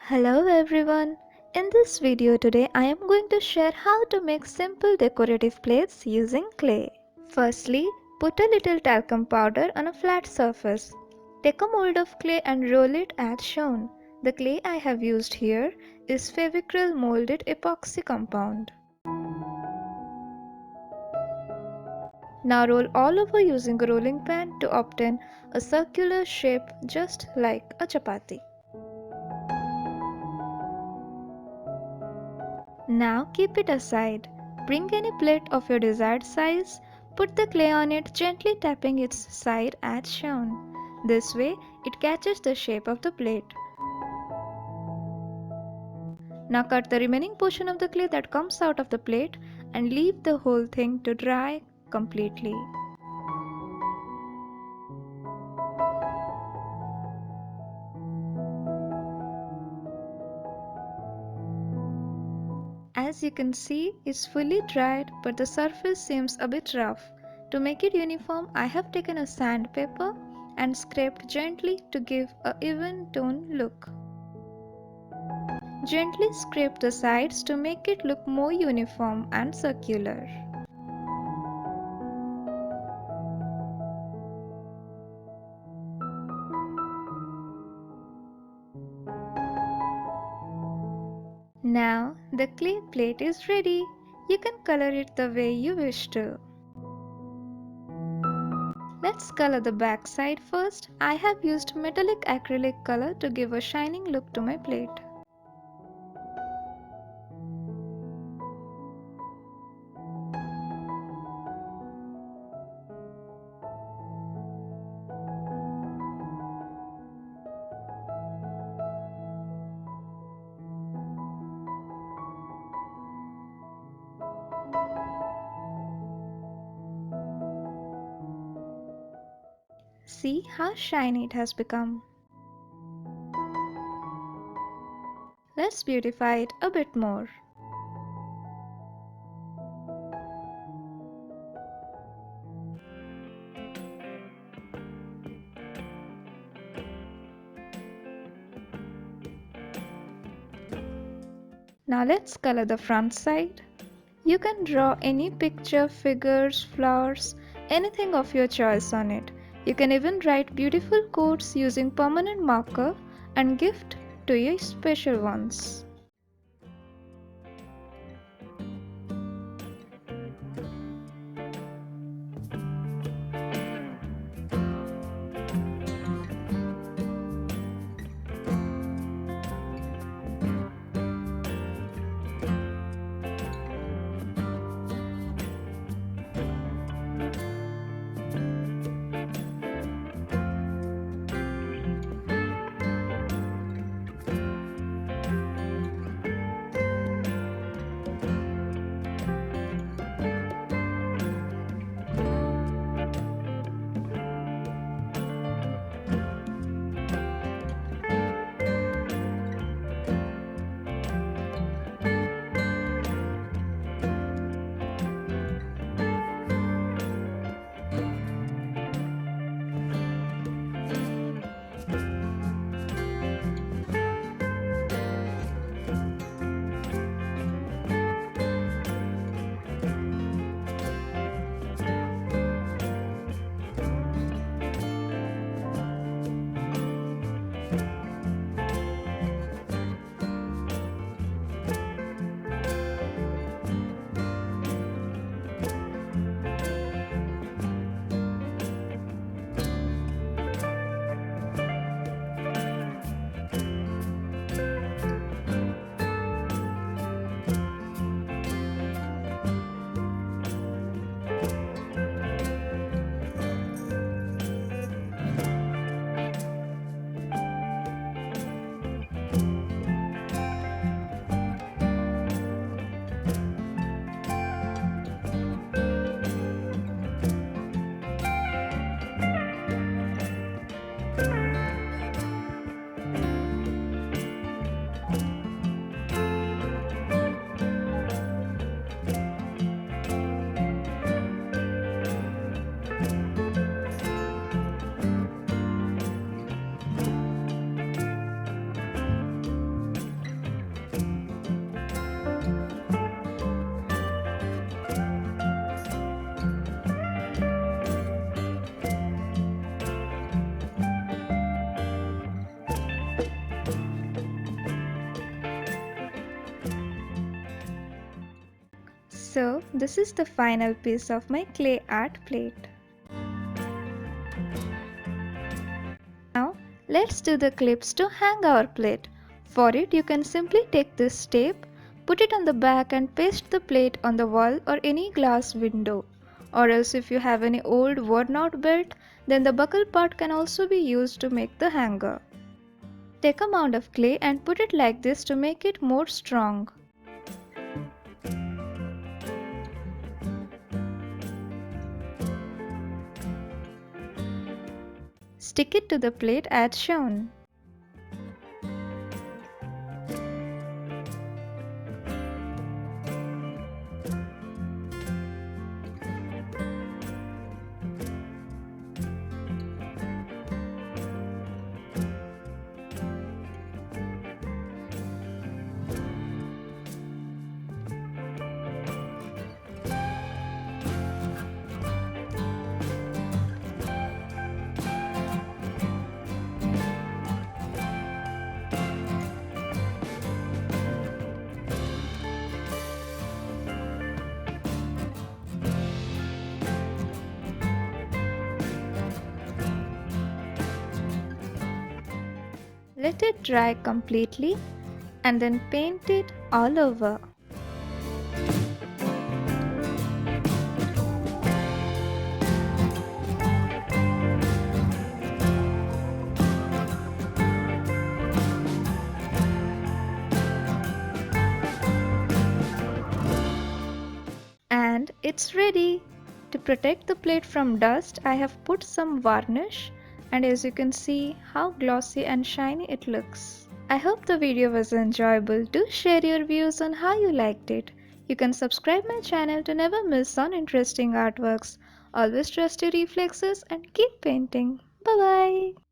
Hello everyone. In this video today I am going to share how to make simple decorative plates using clay. Firstly, put a little talcum powder on a flat surface. Take a mold of clay and roll it as shown. The clay I have used here is Fevicryl molded epoxy compound. Now roll all over using a rolling pin to obtain a circular shape just like a chapati. Now keep it aside. Bring any plate of your desired size. Put the clay on it, gently tapping its side as shown. This way, it catches the shape of the plate. Now cut the remaining portion of the clay that comes out of the plate and leave the whole thing to dry completely. As you can see, it's fully dried, but the surface seems a bit rough. To make it uniform, I have taken a sandpaper and scraped gently to give an even tone look. Gently scrape the sides to make it look more uniform and circular. Now the clay plate is ready. You can color it the way you wish to. Let's color the back side first. I have used metallic acrylic color to give a shining look to my plate. See how shiny it has become. Let's beautify it a bit more. Now let's color the front side. You can draw any picture, figures, flowers, anything of your choice on it. You can even write beautiful quotes using permanent marker and gift to your special ones. So this is the final piece of my clay art plate. Now let's do the clips to hang our plate. For it you can simply take this tape, put it on the back and paste the plate on the wall or any glass window. Or else if you have any old worn out belt, then the buckle part can also be used to make the hanger. Take a mound of clay and put it like this to make it more strong. Stick it to the plate as shown. Let it dry completely and then paint it all over. And it's ready! To protect the plate from dust, I have put some varnish, and as you can see how glossy and shiny it looks. I hope the video was enjoyable. Do share your views on how you liked it. You can subscribe my channel to never miss on interesting artworks. Always trust your reflexes and keep painting. Bye bye!